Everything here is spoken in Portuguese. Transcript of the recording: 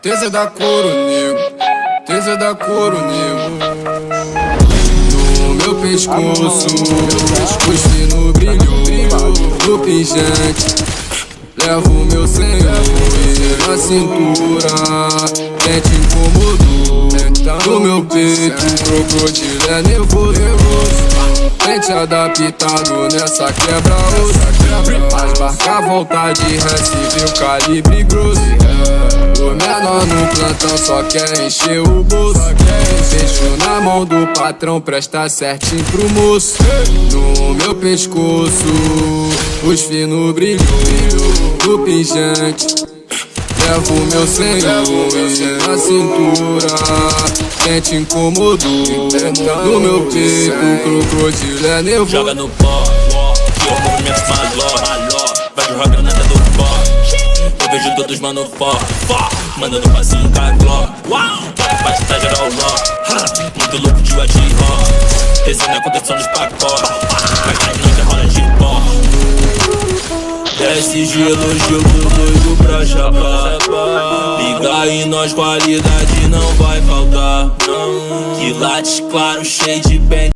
Tesa da couro negro, tesa da couro negro. No meu pescoço, os finos brilho no pingente. Levo meu senhor na cintura, dente incômodo no meu peito, crocodilo é nervoso. Dente adaptado nessa quebra-osso. As barcas à vontade, recebe o calibre grosso. O menor no plantão só quer encher o bolso. Deixo na mão do patrão, presta certinho pro moço. No meu pescoço, os finos brilham no pingente. Levo meu senhor na cintura, dente incômodo no meu peito, crocodilo é nervoso. Joga no pó, que é o movimento maló. Vai jogar granada do pó. Eu vejo todos mano fó, mandando passinho com a Glock. Bate tá geral raw, muito louco de Adi-Raw. Descendo a contenção dos pacotes, mas tá nunca rola de pó. Desce gelo, jogo doido pra chapar. Liga aí, nós qualidade não vai faltar. Que lates claro, cheio de bem.